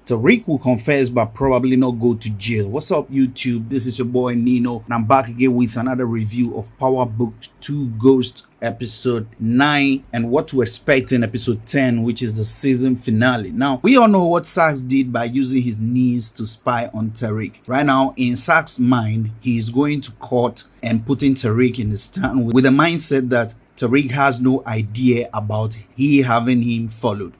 Tariq will confess but probably not go to jail. What's up, YouTube? This is your boy Nino, and I'm back again with another review of Power Book 2 Ghost episode 9 and what to expect in episode 10, which is the season finale. Now, we all know what Saxe did by using his knees to spy on Tariq. Right now, in Saxe's mind, he is going to court and putting Tariq in the stand with the mindset that Tariq has no idea about he having him followed.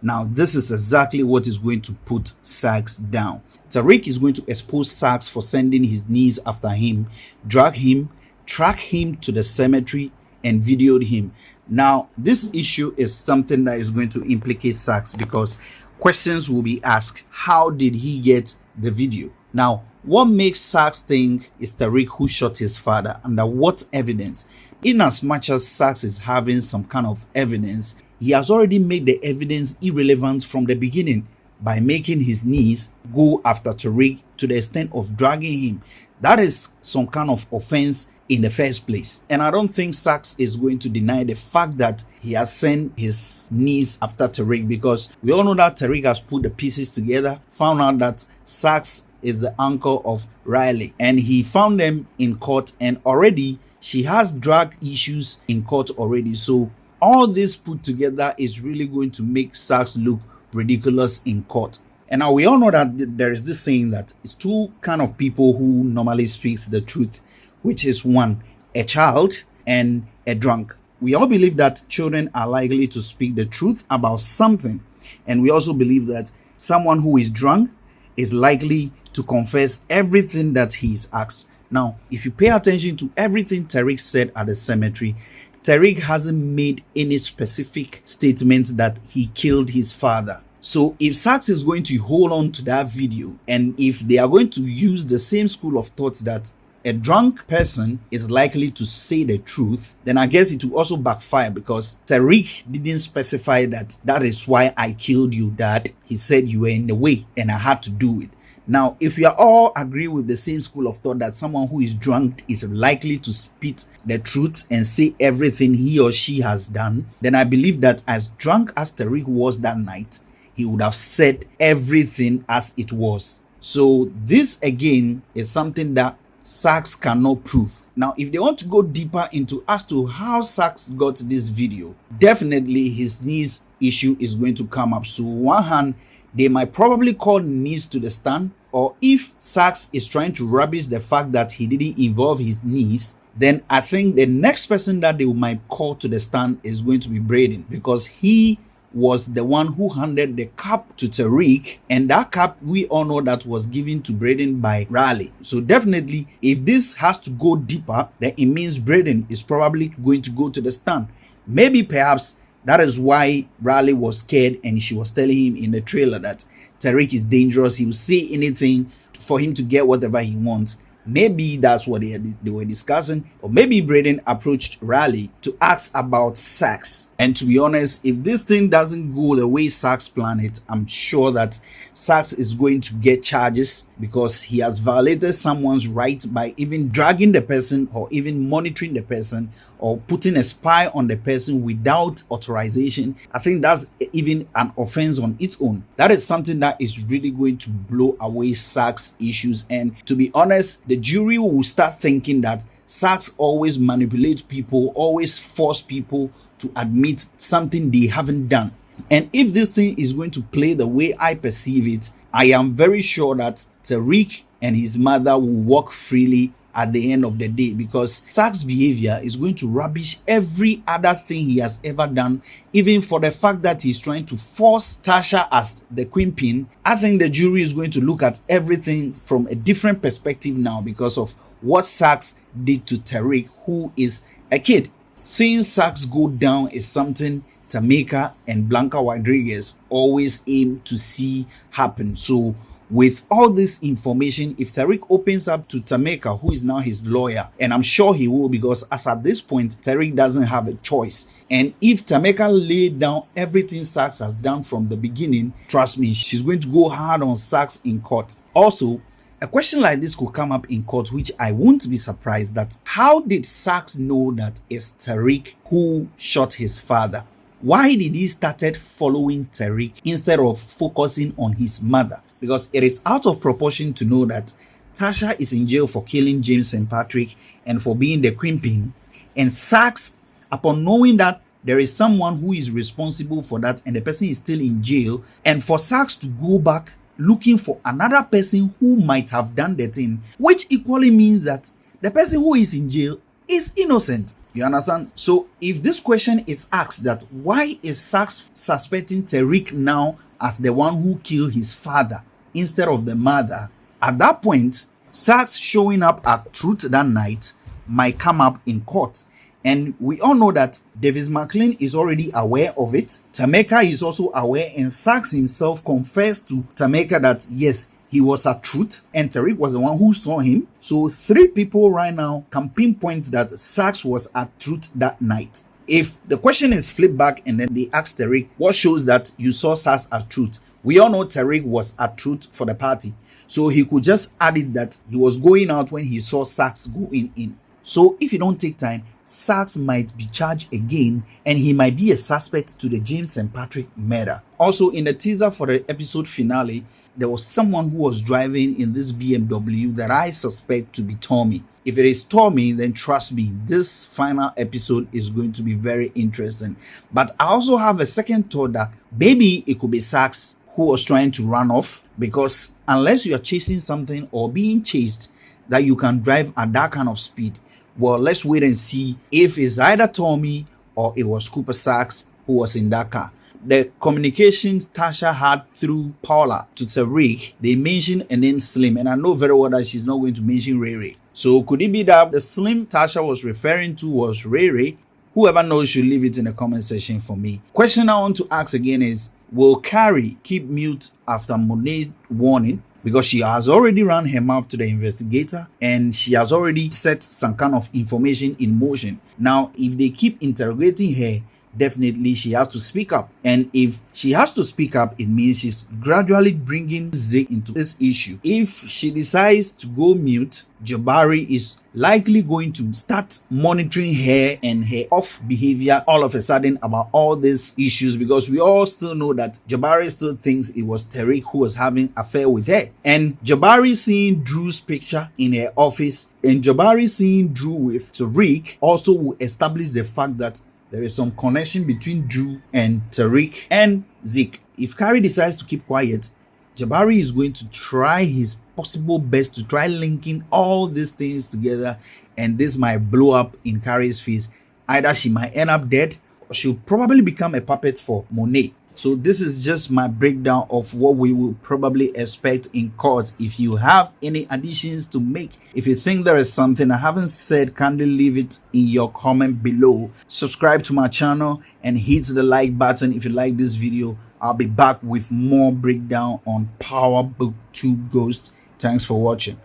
Now, this is exactly what is going to put Saxe down. Tariq is going to expose Saxe for sending his knees after him, drag him, track him to the cemetery, and videoed him. Now, this issue is something that is going to implicate Saxe because questions will be asked. How did he get the video? Now, what makes Saxe think it's Tariq who shot his father? Under what evidence? In as much as Saxe is having some kind of evidence, he has already made the evidence irrelevant from the beginning by making his knees go after Tariq to the extent of dragging him. That is some kind of offense in the first place. And I don't think Saxe is going to deny the fact that he has sent his knees after Tariq, because we all know that Tariq has put the pieces together, found out that Saxe is the uncle of Riley, and he found them in court, and already she has drug issues in court already. So all this put together is really going to make Saxe look ridiculous in court. And now we all know that there is this saying that it's two kind of people who normally speaks the truth, which is one, a child and a drunk. We all believe that children are likely to speak the truth about something. And we also believe that someone who is drunk is likely to confess everything that he is asked. Now, if you pay attention to everything Tariq said at the cemetery, Tariq hasn't made any specific statement that he killed his father. So if Saxe is going to hold on to that video, and if they are going to use the same school of thought that a drunk person is likely to say the truth, then I guess it will also backfire, because Tariq didn't specify that is why I killed you, Dad. He said you were in the way and I had to do it. Now, if you are all agree with the same school of thought that someone who is drunk is likely to spit the truth and say everything he or she has done, then I believe that as drunk as Tariq was that night, he would have said everything as it was. So this again is something that Saxe cannot prove. Now, if they want to go deeper into as to how Saxe got this video, definitely his knees issue is going to come up. So on one hand, they might probably call knees to the stand, or if Saxe is trying to rubbish the fact that he didn't involve his knees, then I think the next person that they might call to the stand is going to be Braden, because he was the one who handed the cap to Tariq, and that cap we all know that was given to Braden by Riley. So definitely, if this has to go deeper, then it means Braden is probably going to go to the stand. Maybe perhaps that is why Riley was scared and she was telling him in the trailer that Tariq is dangerous. He will say anything for him to get whatever he wants. Maybe that's what they were discussing. Or maybe Braden approached Riley to ask about Saxe. And to be honest, if this thing doesn't go the way Saxe planned it, I'm sure that Saxe is going to get charges, because he has violated someone's right by even dragging the person or even monitoring the person or putting a spy on the person without authorization. I think that's even an offense on its own. That is something that is really going to blow away Saxe issues. And to be honest, the jury will start thinking that Saxe always manipulates people, always force people to admit something they haven't done. And if this thing is going to play the way I perceive it, I am very sure that Tariq and his mother will walk freely at the end of the day, because Saxe's behavior is going to rubbish every other thing he has ever done, even for the fact that he's trying to force Tasha as the queenpin. I think the jury is going to look at everything from a different perspective now because of what Saxe did to Tariq, who is a kid. Seeing Saxe go down is something Tameka and Blanca Rodriguez always aim to see happen. So with all this information, if Tariq opens up to Tameka, who is now his lawyer, and I'm sure he will, because as at this point, Tariq doesn't have a choice. And if Tameka laid down everything Saxe has done from the beginning, trust me, she's going to go hard on Saxe in court. Also, a question like this could come up in court, which I won't be surprised that how did Saxe know that it's Tariq who shot his father? why did he started following Tariq instead of focusing on his mother? Because it is out of proportion to know that Tasha is in jail for killing James St. Patrick and for being the queenpin, and Sachs, upon knowing that there is someone who is responsible for that and the person is still in jail, and for Sachs to go back looking for another person who might have done the thing, which equally means that the person who is in jail is innocent. You understand? So if this question is asked, that why is Sachs suspecting Tariq now as the one who killed his father instead of the mother, at that point Sachs showing up at Truth that night might come up in court. And we all know that Davis MacLean is already aware of it. Tameka is also aware, and Sachs himself confessed to Tameka that yes, he was at Truth and Tariq was the one who saw him. So 3 people right now can pinpoint that Sachs was at Truth that night. If the question is flipped back and then they ask Tariq, what shows that you saw Sachs at Truth? We all know Tariq was at Truth for the party. So he could just add it that he was going out when he saw Sachs going in. So if you don't take time, Sachs might be charged again and he might be a suspect to the James St. Patrick murder. Also, in the teaser for the episode finale, there was someone who was driving in this BMW that I suspect to be Tommy. If it is Tommy, then trust me, this final episode is going to be very interesting. But I also have a second thought that maybe it could be Sachs who was trying to run off, because unless you are chasing something or being chased that you can drive at that kind of speed, well, let's wait and see if it's either Tommy or it was Cooper Sachs who was in that car. The communications Tasha had through Paula to Tariq, they mentioned a name Slim, and I know very well that she's not going to mention Ray Ray. So could it be that the Slim Tasha was referring to was Ray Ray? Whoever knows should leave it in the comment section for me. Question I want to ask again is, will Carrie keep mute after Monet's warning? Because she has already run her mouth to the investigator and she has already set some kind of information in motion. Now, if they keep interrogating her, definitely she has to speak up. And if she has to speak up, it means she's gradually bringing Zeke into this issue. If she decides to go mute, Jabari is likely going to start monitoring her and her off behavior all of a sudden about all these issues, because we all still know that Jabari still thinks it was Tariq who was having an affair with her. And Jabari seeing Drew's picture in her office and Jabari seeing Drew with Tariq also will establish the fact that there is some connection between Drew and Tariq and Zeke. If Carrie decides to keep quiet, Jabari is going to try his possible best to try linking all these things together, and this might blow up in Carrie's face. Either she might end up dead or she'll probably become a puppet for Monet. So this is just my breakdown of what we will probably expect in court. If you have any additions to make, if you think there is something I haven't said, kindly leave it in your comment below. Subscribe to my channel and hit the like button if you like this video. I'll be back with more breakdown on Power Book 2 Ghost. Thanks for watching.